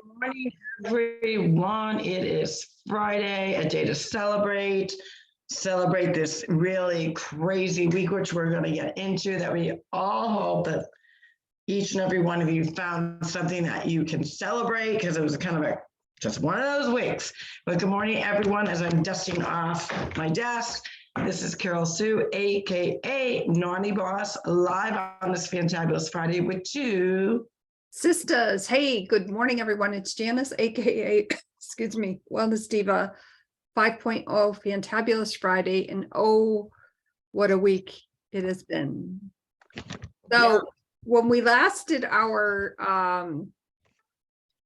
morning, everyone. It is Friday, a day to celebrate this really crazy week, which we're going to get into, that we all hope that each and every one of you found something that you can celebrate, because it was kind of just one of those weeks. But good morning, everyone. As I'm dusting off my desk, this is Carol Sue, aka Naughty Boss, live on this fantabulous Friday with TwoSistas. Hey, good morning, everyone. It's Janis, aka, excuse me, Wellness Diva 5.0 Fantabulous Friday. And oh, what a week it has been. So when we last did our, I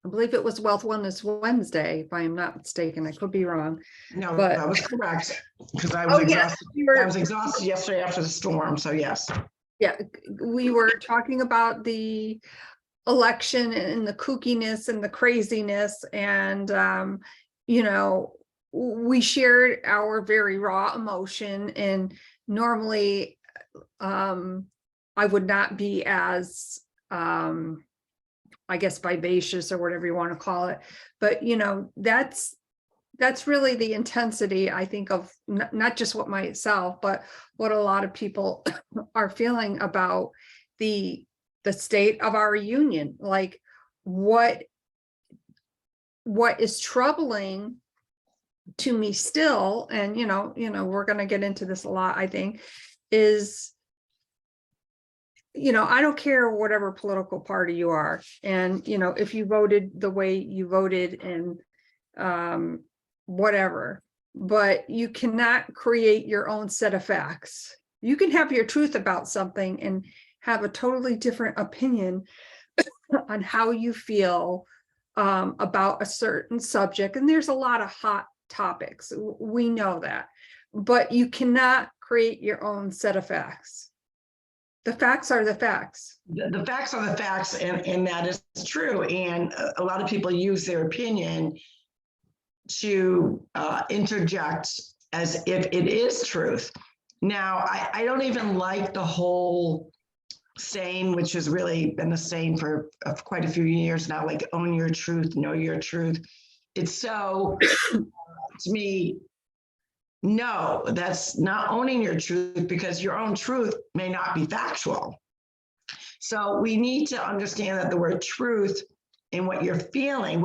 believe it was Wealth Wellness Wednesday, if I am not mistaken. I could be wrong. No, but that was correct, because I was exhausted. I was exhausted yesterday after the storm, so yes. Yeah, we were talking about the election and the kookiness and the craziness, and you know, we shared our very raw emotion, and normally I would not be as I guess vivacious or whatever you want to call it, but you know, that's really the intensity, I think, of not just what myself, but what a lot of people are feeling about the state of our union. Like what is troubling to me still, and you know, we're going to get into this a lot, I think, is, you know, I don't care whatever political party you are, and you know, if you voted the way you voted and whatever, but you cannot create your own set of facts. You can have your truth about something and have a totally different opinion on how you feel about a certain subject. And there's a lot of hot topics. We know that, but you cannot create your own set of facts. The facts are the facts. The facts are the facts, and that is true. And a lot of people use their opinion to interject as if it is truth. Now, I don't even like the whole saying, which has really been the saying for quite a few years now, like own your truth, know your truth. It's so, to me, no, that's not owning your truth, because your own truth may not be factual. So we need to understand that the word truth and what you're feeling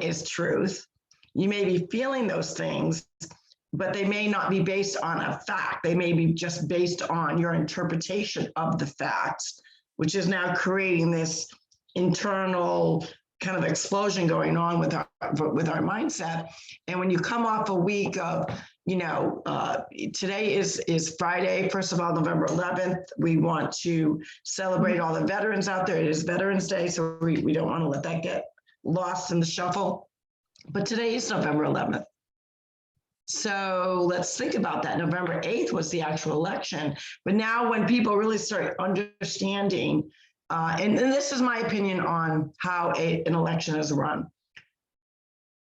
is truth. You may be feeling those things, but they may not be based on a fact. They may be just based on your interpretation of the facts, which is now creating this internal kind of explosion going on with our mindset. And when you come off a week of, you know, today is Friday, first of all, November 11th. We want to celebrate all the veterans out there. It is Veterans Day, so we don't want to let that get lost in the shuffle. But today is November 11th. So let's think about that. November 8th was the actual election. But now when people really start understanding, and this is my opinion on how an election is run.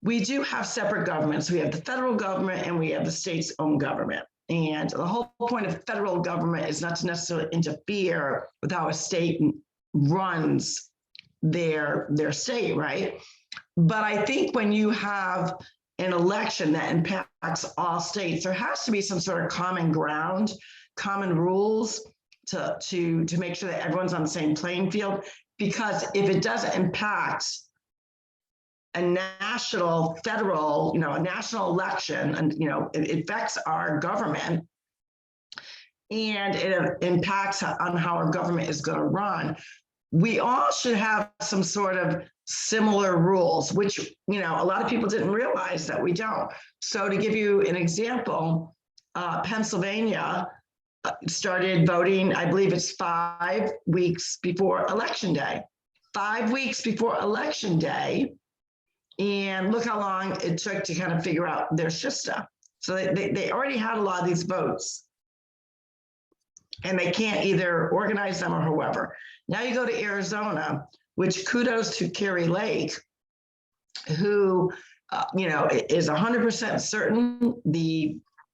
We do have separate governments. We have the federal government and we have the state's own government. And the whole point of federal government is not to necessarily interfere with how a state runs their state, right? But I think when you have an election that impacts all states, there has to be some sort of common ground, common rules to make sure that everyone's on the same playing field. Because if it doesn't impact a national, federal, you know, a national election, and you know, it affects our government, and it impacts on how our government is going to run, we all should have some sort of similar rules, which, you know, a lot of people didn't realize that we don't. So to give you an example, Pennsylvania started voting, I believe it's 5 weeks before Election Day. 5 weeks before Election Day. And look how long it took to kind of figure out their shista. So they already had a lot of these votes, and they can't either organize them or whoever. Now you go to Arizona, which kudos to Carrie Lake, who, you know, is 100% certain.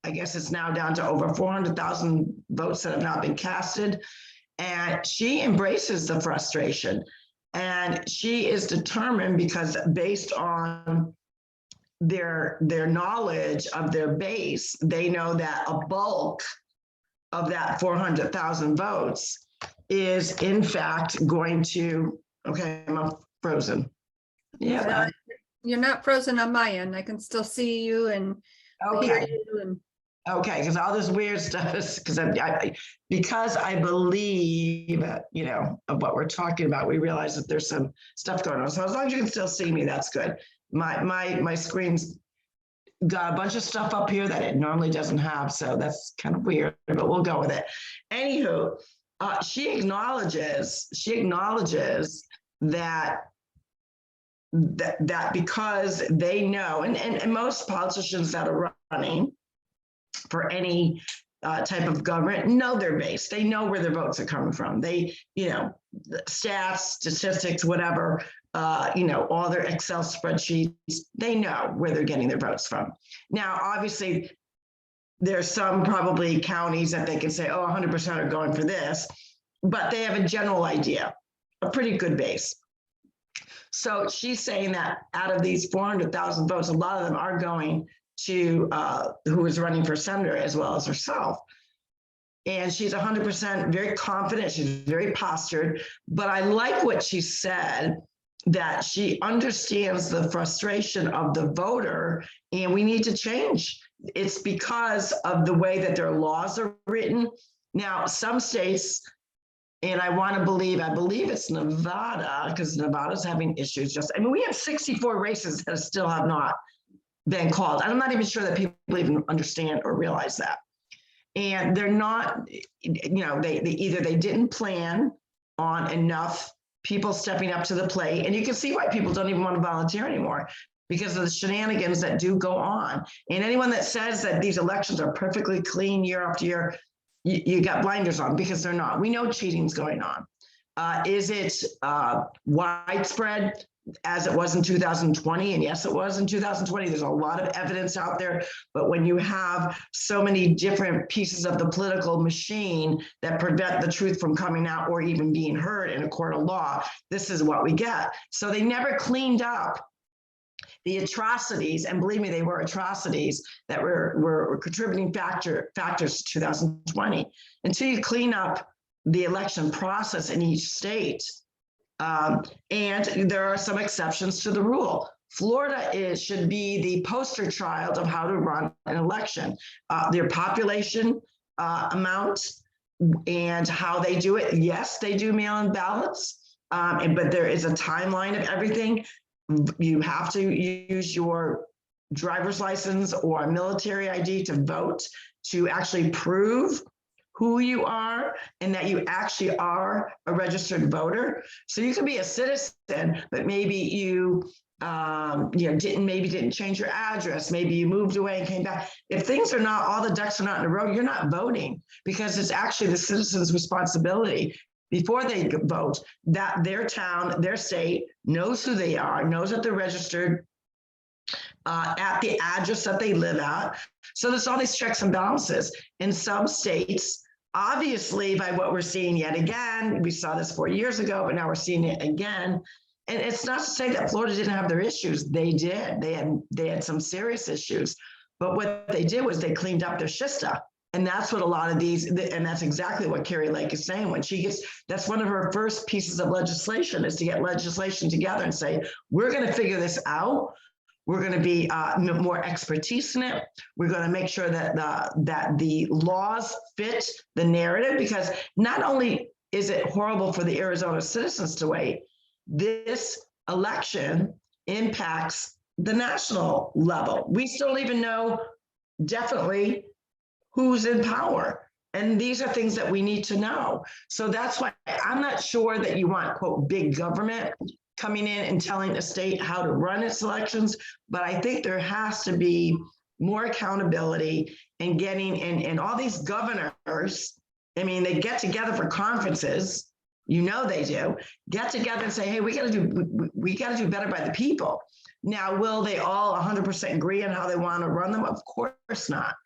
I guess it's now down to over 400,000 votes that have not been casted. And she embraces the frustration. And she is determined because based on their knowledge of their base, they know that a bulk of that 400,000 votes is in fact going to, okay, I'm frozen. Yeah. So you're not frozen on my end. I can still see you and hear Okay. you. And Okay, because all this weird stuff is because I believe, you know, of what we're talking about, we realize that there's some stuff going on. So as long as you can still see me, that's good. My screen's got a bunch of stuff up here that it normally doesn't have, so that's kind of weird, but we'll go with it. Anywho, she acknowledges that because they know, and most politicians that are running for any type of government know their base. They know where their votes are coming from. They, you know, stats, statistics, whatever, you know, all their Excel spreadsheets, they know where they're getting their votes from. Now, obviously, there's some probably counties that they can say, oh, 100% are going for this, but they have a general idea, a pretty good base. So she's saying that out of these 400,000 votes, a lot of them are going to who is running for senator as well as herself. And she's 100% very confident. She's very postured. But I like what she said, that she understands the frustration of the voter, and we need to change. It's because of the way that their laws are written. Now, some states, and I believe it's Nevada, because Nevada's having issues. We have 64 races that still have not been called. I'm not even sure that people even understand or realize that. And they're not, you know, they either they didn't plan on enough people stepping up to the plate. And you can see why people don't even want to volunteer anymore, because of the shenanigans that do go on. And anyone that says that these elections are perfectly clean year after year, you got blinders on, because they're not. We know cheating's going on. Is it widespread as it was in 2020? And yes, it was in 2020. There's a lot of evidence out there. But when you have so many different pieces of the political machine that prevent the truth from coming out or even being heard in a court of law, this is what we get. So they never cleaned up the atrocities, and believe me, they were atrocities that were contributing factors to 2020. Until you clean up the election process in each state, and there are some exceptions to the rule. Florida should be the poster child of how to run an election. Their population amount and how they do it. Yes, they do mail-in ballots, but there is a timeline of everything. You have to use your driver's license or military ID to vote, to actually prove who you are and that you actually are a registered voter. So you can be a citizen, but maybe you didn't change your address. Maybe you moved away and came back. If things are not, all the ducks are not in a row, you're not voting, because it's actually the citizen's responsibility before they vote that their town, their state knows who they are, knows that they're registered at the address that they live at. So there's all these checks and balances. In some states, obviously, by what we're seeing yet again, we saw this 4 years ago, but now we're seeing it again. And it's not to say that Florida didn't have their issues. They did. They had some serious issues. But what they did was they cleaned up their shista. And that's what a lot of these, and that's exactly what Carrie Lake is saying. When she gets, that's one of her first pieces of legislation, is to get legislation together and say, we're going to figure this out. We're going to be more expertise in it. We're going to make sure that the laws fit the narrative, because not only is it horrible for the Arizona citizens to wait, this election impacts the national level. We still don't even know definitely who's in power. And these are things that we need to know. So that's why I'm not sure that you want, quote, big government coming in and telling a state how to run its elections. But I think there has to be more accountability and getting, and all these governors, I mean, they get together for conferences, you know they do, get together and say, hey, we gotta do better by the people. Now, will they all 100% agree on how they want to run them? Of course not.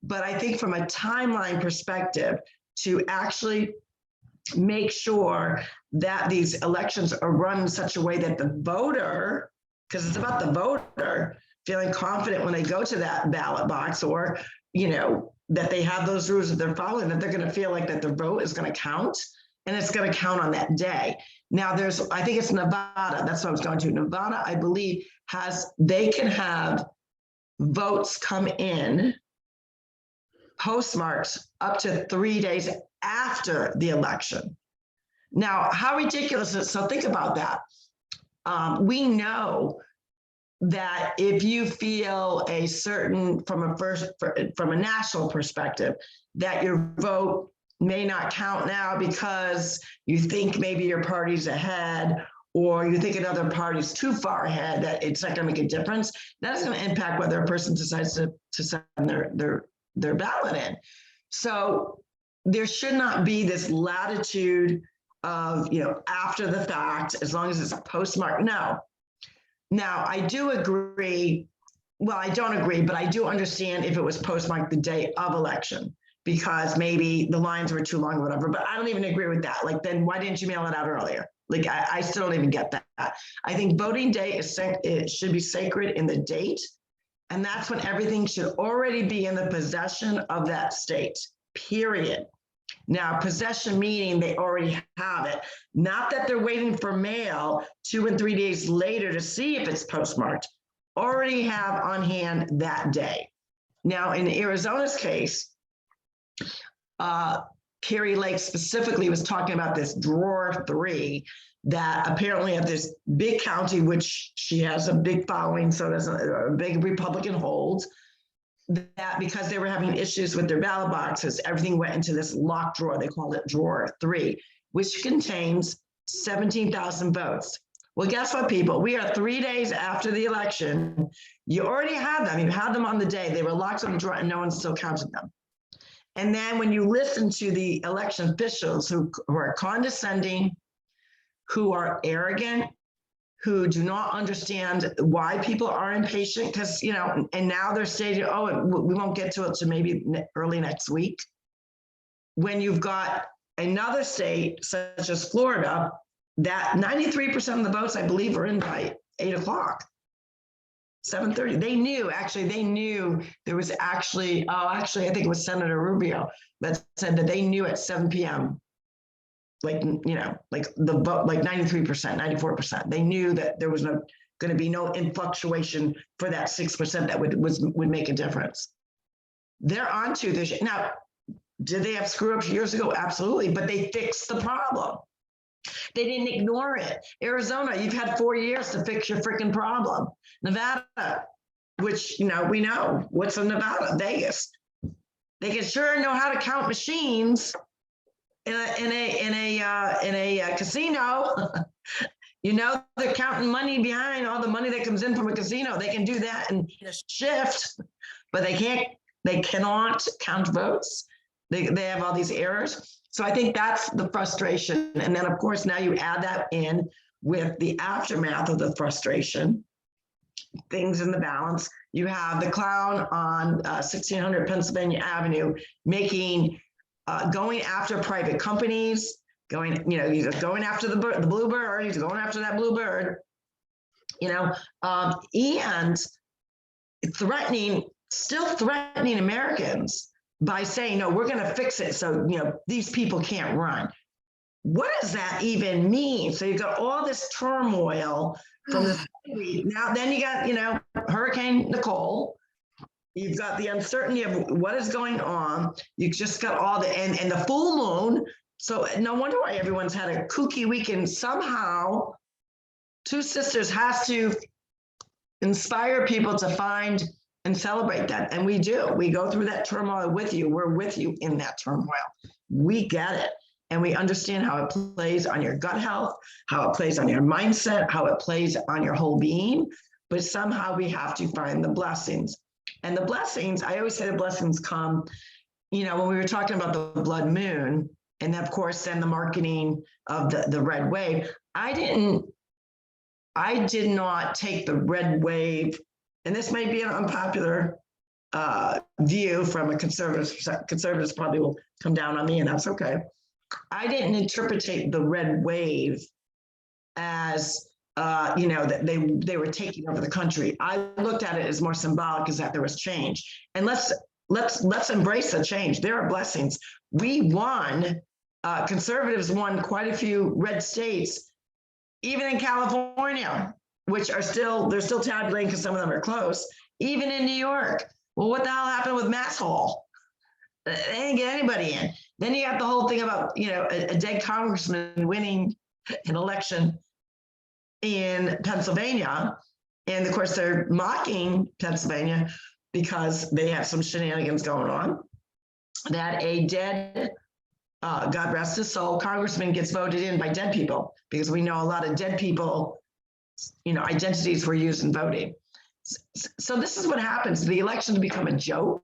But I think from a timeline perspective, to actually make sure that these elections are run in such a way that the voter, because it's about the voter, feeling confident when they go to that ballot box, or, that they have those rules that they're following, that they're going to feel like that their vote is going to count, and it's going to count on that day. Now I think it's Nevada, that's what I was going to. Nevada, I believe, they can have votes come in postmarked up to 3 days after the election. Now, how ridiculous is it? So think about that. We know that if you feel a certain, from a national perspective, that your vote may not count now because you think maybe your party's ahead, or you think another party's too far ahead, that it's not going to make a difference, that's going to impact whether a person decides to send their ballot in. So there should not be this latitude of, after the fact, as long as it's postmarked. No. Now, I do agree. Well, I don't agree, but I do understand if it was postmarked the day of election, because maybe the lines were too long or whatever, but I don't even agree with that. Like, then why didn't you mail it out earlier? Like, I still don't even get that. I think voting day it should be sacred in the date. And that's when everything should already be in the possession of that state, period. Now, possession meaning they already have it. Not that they're waiting for mail 2 and 3 days later to see if it's postmarked. Already have on hand that day. Now, in Arizona's case, Carrie Lake specifically was talking about this drawer 3 that apparently at this big county, which she has a big following, so there's a big Republican hold, that because they were having issues with their ballot boxes, everything went into this locked drawer. They called it drawer 3, which contains 17,000 votes. Well, guess what, people? We are 3 days after the election. You already had them. You had them on the day. They were locked in the drawer, and no one still counted them. And then when you listen to the election officials who are condescending, who are arrogant, who do not understand why people are impatient, because, and now they're stating, oh, we won't get to it till maybe early next week. When you've got another state, such as Florida, that 93% of the votes, I believe, are in by 8 o'clock, 7:30. They knew there was actually, I think it was Senator Rubio that said that they knew at 7 p.m. Like the vote, like 93%, 94%. They knew that there was going to be no influctuation for that 6% that would make a difference. They're onto this. Now, did they have screw ups years ago? Absolutely, but they fixed the problem. They didn't ignore it. Arizona, you've had 4 years to fix your freaking problem. Nevada, which, we know what's in Nevada, Vegas. They can sure know how to count machines in a casino. They're counting money behind all the money that comes in from a casino. They can do that in a shift, but they cannot count votes. They have all these errors. So I think that's the frustration. And then, of course, now you add that in with the aftermath of the frustration, things in the balance. You have the clown on 1600 Pennsylvania Avenue going after private companies, he's going after the bluebird, he's going after that bluebird, and still threatening Americans by saying, no, we're going to fix it so, these people can't run. What does that even mean? So you've got all this turmoil from the now, then you got, Hurricane Nicole. You've got the uncertainty of what is going on. You've just got all and the full moon. So no wonder why everyone's had a kooky weekend. Somehow, TwoSistas has to inspire people to find and celebrate that. And we do. We go through that turmoil with you. We're with you in that turmoil. We get it. And we understand how it plays on your gut health, how it plays on your mindset, how it plays on your whole being. But somehow we have to find the blessings. And the blessings, I always say the blessings come, when we were talking about the blood moon, and of course, then the marketing of the red wave, I did not take the red wave, and this may be an unpopular view from a conservative. Conservatives probably will come down on me, and that's okay. I didn't interpret the red wave as that they were taking over the country. I looked at it as more symbolic, as that there was change. And let's embrace the change. There are blessings. We won. Conservatives won quite a few red states, even in California, which are they're still tabulating because some of them are close. Even in New York. Well, what the hell happened with Mass Hall? They didn't get anybody in. Then you have the whole thing about a dead congressman winning an election in Pennsylvania. And of course, they're mocking Pennsylvania because they have some shenanigans going on. That a dead, God rest his soul, congressman gets voted in by dead people, because we know a lot of dead people, identities were used in voting. So this is what happens. The elections become a joke,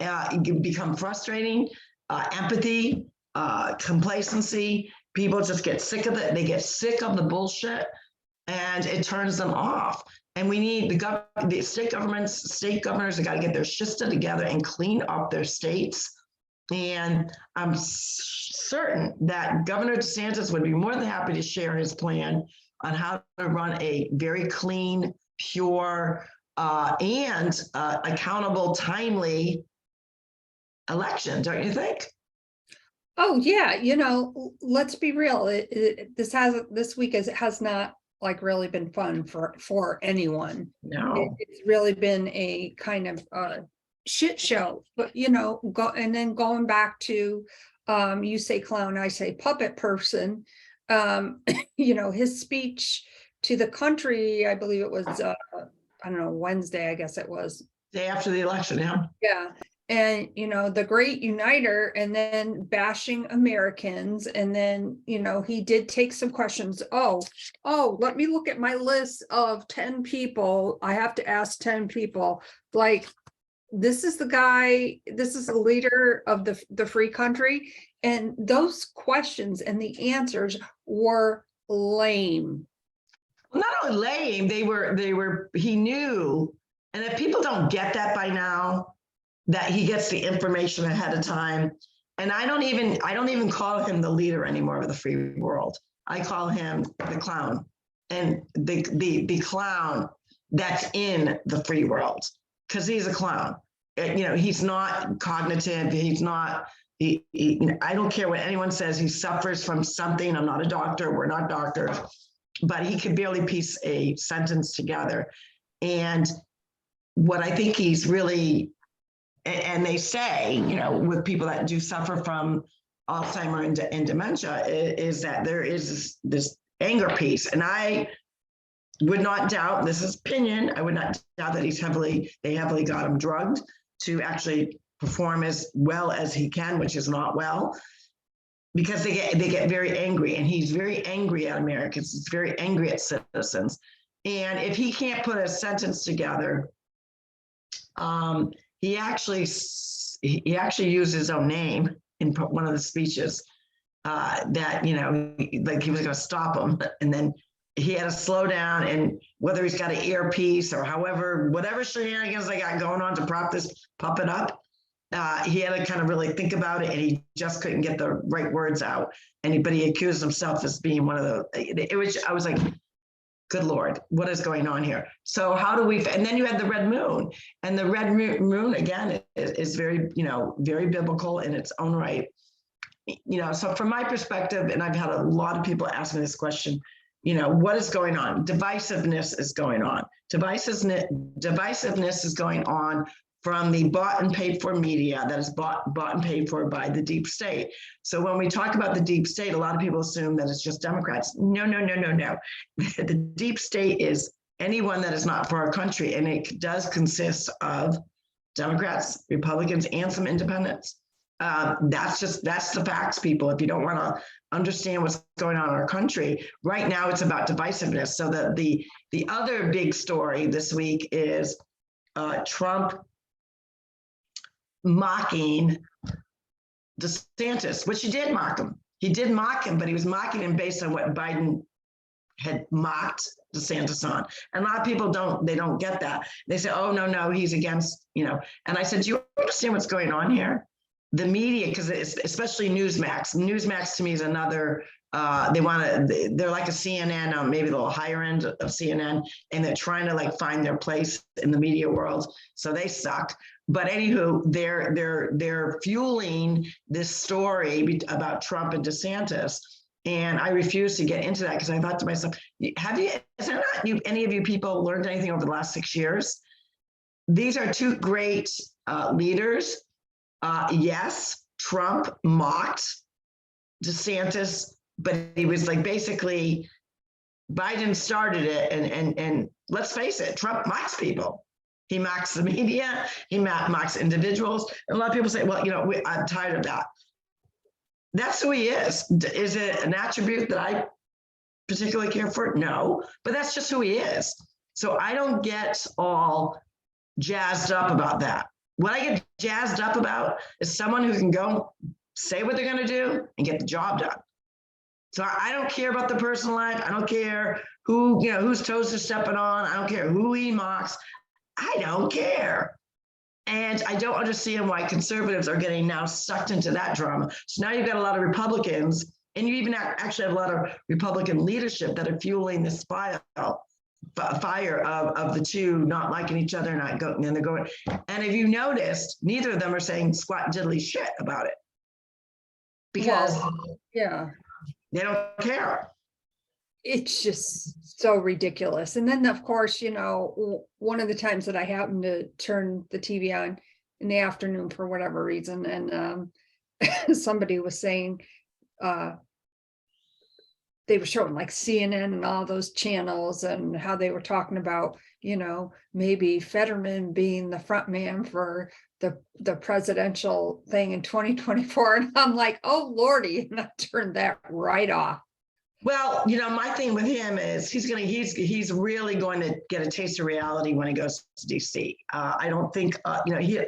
it can become frustrating, empathy, complacency. People just get sick of it. They get sick of the bullshit, and it turns them off. And we need the state governments, state governors have got to get their shista together and clean up their states. And I'm certain that Governor DeSantis would be more than happy to share his plan on how to run a very clean, pure, and accountable, timely election, don't you think? Oh, yeah, let's be real. This week has not like really been fun for anyone. No. It's really been a kind of shit show, but going back to you say clown, I say puppet person. His speech to the country, I believe it was I don't know, Wednesday, I guess it was. Day after the election, yeah. Yeah. And, the great uniter, and then bashing Americans. And then, he did take some questions. Oh, let me look at my list of 10 people. I have to ask 10 people. Like, this is the guy, this is the leader of the free country. And those questions and the answers were lame. Well, not only lame, he knew. And if people don't get that by now, that he gets the information ahead of time. And I don't even call him the leader anymore of the free world. I call him the clown, and the clown that's in the free world, because he's a clown. He's not cognitive. He's not, I don't care what anyone says. He suffers from something. I'm not a doctor. We're not doctors, but he could barely piece a sentence together. And what I think he's really, and they say, with people that do suffer from Alzheimer's and dementia, is that there is this anger piece. And I would not doubt, this is opinion, I would not doubt that they heavily got him drugged to actually perform as well as he can, which is not well, because they get very angry, and he's very angry at Americans. He's very angry at citizens. And if he can't put a sentence together, he actually used his own name in one of the speeches, that, like he was going to stop him. And then he had to slow down, and whether he's got an earpiece or whatever shenanigans they got going on to prop this puppet up, he had to kind of really think about it, and he just couldn't get the right words out. But he accused himself as being one of I was like, good Lord, what is going on here? So how do we, and then you had the red moon, and the red moon again is very, very biblical in its own right. So from my perspective, and I've had a lot of people ask me this question, what is going on? Divisiveness is going on. Divisiveness is going on from the bought and paid for media that is bought and paid for by the deep state. So when we talk about the deep state, a lot of people assume that it's just Democrats. No. The deep state is anyone that is not for our country, and it does consist of Democrats, Republicans, and some independents. That's the facts, people. If you don't want to understand what's going on in our country right now, it's about divisiveness. So the other big story this week is Trump mocking DeSantis, which he did mock him. He did mock him, but he was mocking him based on what Biden had mocked DeSantis on. And a lot of people don't get that. They say, oh, no, he's against, And I said, do you understand what's going on here? the media, because especially Newsmax to me is another, they're like a CNN, maybe a little higher end of CNN, and they're trying to like find their place in the media world. So they suck. But anywho, they're fueling this story about Trump and DeSantis. And I refuse to get into that because I thought to myself, any of you people learned anything over the last 6 years? These are two great leaders. Yes, Trump mocked DeSantis, but he was like, basically, Biden started it, and let's face it, Trump mocks people. He mocks the media, he mocks individuals. And a lot of people say, well, I'm tired of that. That's who he is. Is it an attribute that I particularly care for? No, but that's just who he is. So I don't get all jazzed up about that. What I get jazzed up about is someone who can go say what they're going to do and get the job done. So I don't care about the personal life. I don't care whose toes they're stepping on. I don't care who he mocks. I don't care. And I don't understand why conservatives are getting now sucked into that drama. So now you've got a lot of Republicans, and you even actually have a lot of Republican leadership that are fueling this fire of the two not liking each other, not going, and they're going. And if you noticed, neither of them are saying squat diddly shit about it because they don't care. It's just so ridiculous. And then, of course, one of the times that I happened to turn the TV on in the afternoon for whatever reason, and somebody was saying they were showing like CNN and all those channels, and how they were talking about, maybe Fetterman being the front man for the presidential thing in 2024. And I'm like, oh Lordy, and I turned that right off. Well, my thing with him is he's really going to get a taste of reality when he goes to DC. I don't think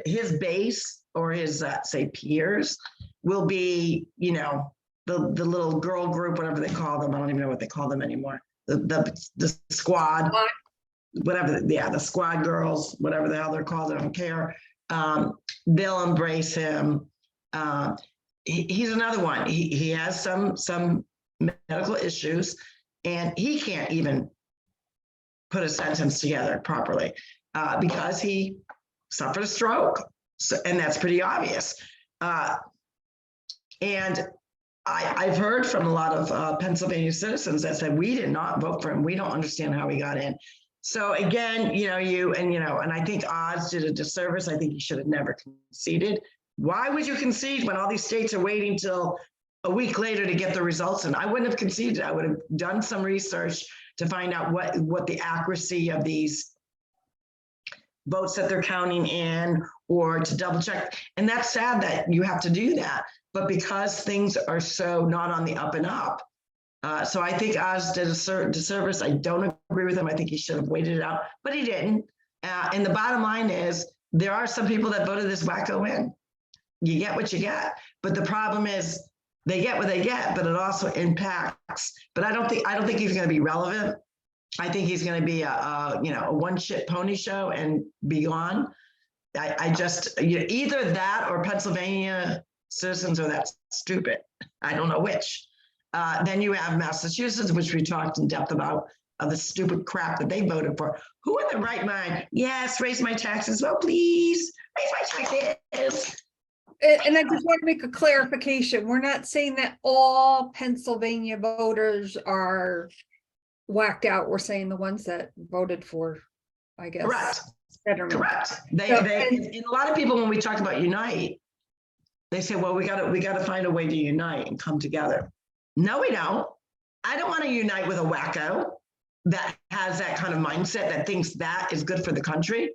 his base or his say peers will be the little girl group, whatever they call them. I don't even know what they call them anymore. The squad, whatever. Yeah, the squad girls, whatever the hell they're called. I don't care. They'll embrace him. He's another one. He has some medical issues, and he can't even put a sentence together properly because he suffered a stroke. So, and that's pretty obvious. And I've heard from a lot of Pennsylvania citizens that said, we did not vote for him. We don't understand how he got in. So again, and I think Oz did a disservice. I think he should have never conceded. Why would you concede when all these states are waiting till a week later to get the results? And I wouldn't have conceded. I would have done some research to find out what the accuracy of these votes that they're counting in, or to double check. And that's sad that you have to do that. But because things are so not on the up and up, so I think Oz did a disservice. I don't agree with him. I think he should have waited it out, but he didn't. And the bottom line is, there are some people that voted this wacko in. You get what you get. But the problem is, they get what they get, but it also impacts. But I don't think he's going to be relevant. I think he's going to be a one shit pony show and be gone. I just either that or Pennsylvania citizens are that stupid. I don't know which. Then you have Massachusetts, which we talked in depth about, the stupid crap that they voted for. Who in their right mind? Yes, raise my taxes. Oh, please raise my taxes. And I just want to make a clarification. We're not saying that all Pennsylvania voters are whacked out. We're saying the ones that voted for, I guess. Correct. Fetterman. Correct. And a lot of people, when we talk about unite, they say, well, we got to find a way to unite and come together. No, we don't. I don't want to unite with a wacko that has that kind of mindset, that thinks that is good for the country.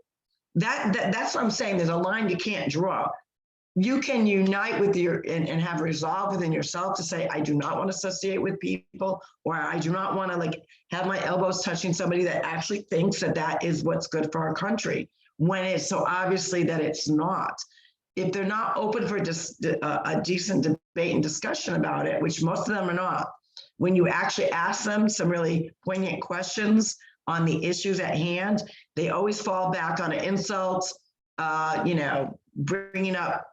That's what I'm saying. There's a line you can't draw. You can unite with and have resolve within yourself to say, I do not want to associate with people, or I do not want to have my elbows touching somebody that actually thinks that is what's good for our country, when it's so obviously that it's not. If they're not open for just a decent debate and discussion about it, which most of them are not, when you actually ask them some really poignant questions on the issues at hand, they always fall back on an insult, bringing up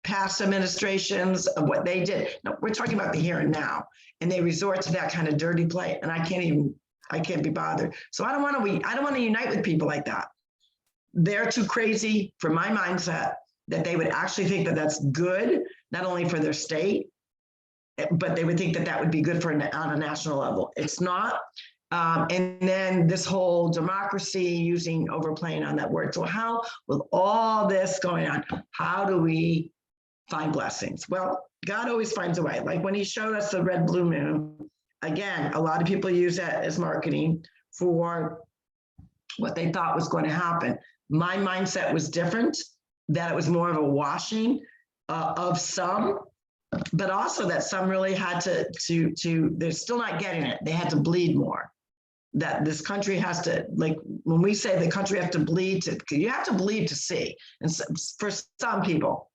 past administrations of what they did. No, we're talking about the here and now, and they resort to that kind of dirty play, and I can't be bothered. So I don't want to unite with people like that. They're too crazy for my mindset that they would actually think that that's good, not only for their state, but they would think that that would be good on a national level. It's not. And then this whole democracy overplaying on that word. So how, with all this going on, how do we find blessings? Well, God always finds a way. Like when he showed us the red blue moon, again, a lot of people use that as marketing for what they thought was going to happen. My mindset was different, that it was more of a washing of some, but also that some really had to, they're still not getting it. They had to bleed more. That this country has to, like when we say the country has to bleed you have to bleed to see. And so, for some people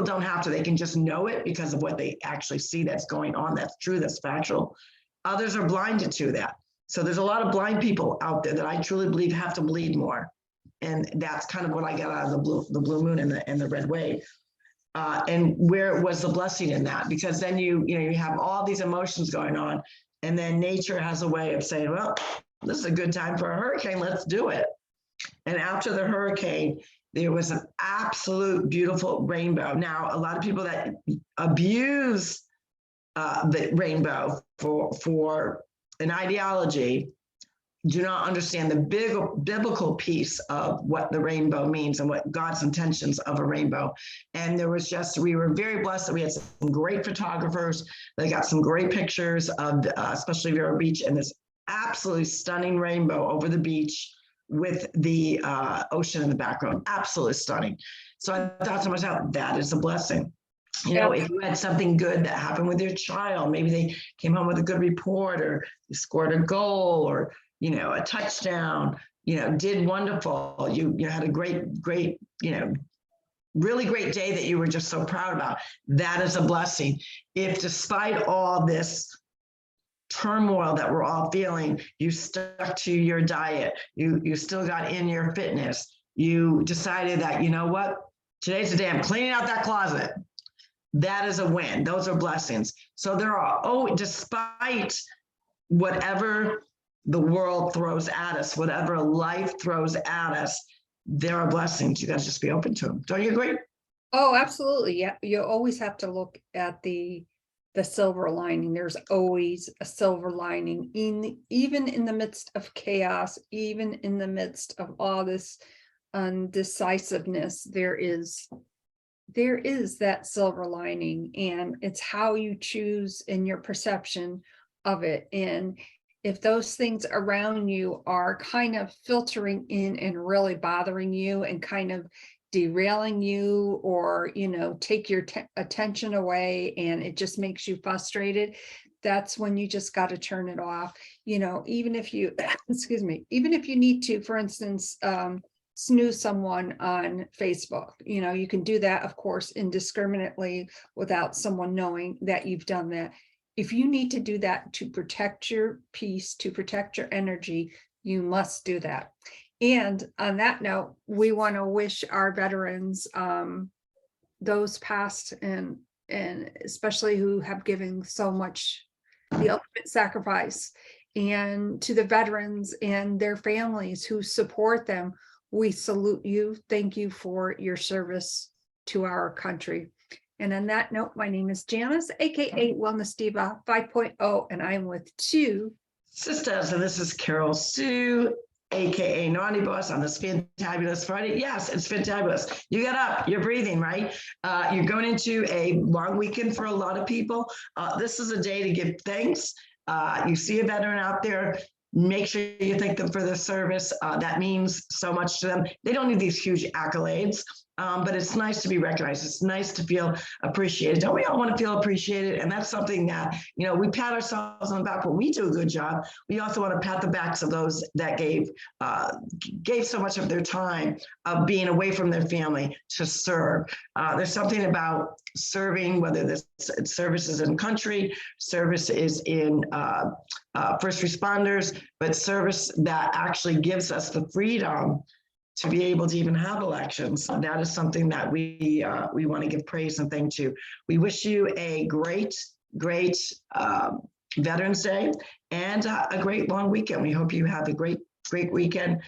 don't have to, they can just know it because of what they actually see that's going on, that's true, that's factual. Others are blinded to that. So there's a lot of blind people out there that I truly believe have to bleed more. And that's kind of what I got out of the blue moon and the red wave. And where was the blessing in that? Because then you have all these emotions going on, and then nature has a way of saying, well, this is a good time for a hurricane, let's do it. And after the hurricane, there was an absolute beautiful rainbow. Now, a lot of people that abuse the rainbow for an ideology do not understand the big biblical piece of what the rainbow means and what God's intentions of a rainbow. And we were very blessed that we had some great photographers. They got some great pictures of, especially Vero Beach, and this absolutely stunning rainbow over the beach with the ocean in the background. Absolutely stunning. So I thought to myself, that is a blessing. If you had something good that happened with your child, maybe they came home with a good report, or you scored a goal, or a touchdown, did wonderful. You had a great, really great day that you were just so proud about. That is a blessing. If despite all this turmoil that we're all feeling, you stuck to your diet, you still got in your fitness, you decided that, what, today's the day I'm cleaning out that closet. That is a win. Those are blessings. So despite whatever the world throws at us, whatever life throws at us, there are blessings. You got to just be open to them. Don't you agree? Oh, absolutely. Yeah. You always have to look at the silver lining. There's always a silver lining even in the midst of chaos, even in the midst of all this undecisiveness, there is that silver lining, and it's how you choose in your perception of it. And if those things around you are kind of filtering in and really bothering you and kind of derailing you, or take your attention away, and it just makes you frustrated, that's when you just got to turn it off. Even if you excuse me, even if you need to, for instance, snooze someone on Facebook, you can do that, of course, indiscriminately without someone knowing that you've done that. If you need to do that to protect your peace, to protect your energy, you must do that. And on that note, we want to wish our veterans, those past and especially who have given so much, the ultimate sacrifice, and to the veterans and their families who support them, we salute you. Thank you for your service to our country. And on that note, my name is Janis, aka Wellness Diva 5.0, and I'm with TwoSistas, and this is Carol Sue, aka Naughty Boss, on this Fantabulous Friday. Yes, it's fantabulous. You get up, you're breathing, right? You're going into a long weekend for a lot of people. This is a day to give thanks. You see a veteran out there, make sure you thank them for their service. That means so much to them. They don't need these huge accolades. But it's nice to be recognized. It's nice to feel appreciated. Don't we all want to feel appreciated? And that's something that, we pat ourselves on the back when we do a good job. We also want to pat the backs of those that gave so much of their time of being away from their family to serve. There's something about serving, whether this service is in country, service is in first responders, but service that actually gives us the freedom to be able to even have elections. So that is something that we want to give praise and thank to. We wish you a great Veterans Day and a great long weekend. We hope you have a great weekend.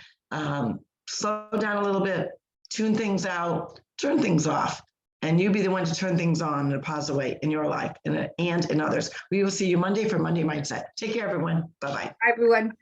Slow down a little bit, tune things out, turn things off, and you be the one to turn things on in a positive way in your life and in others. We will see you Monday for Monday Mindset. Take care, everyone. Bye-bye. Everyone.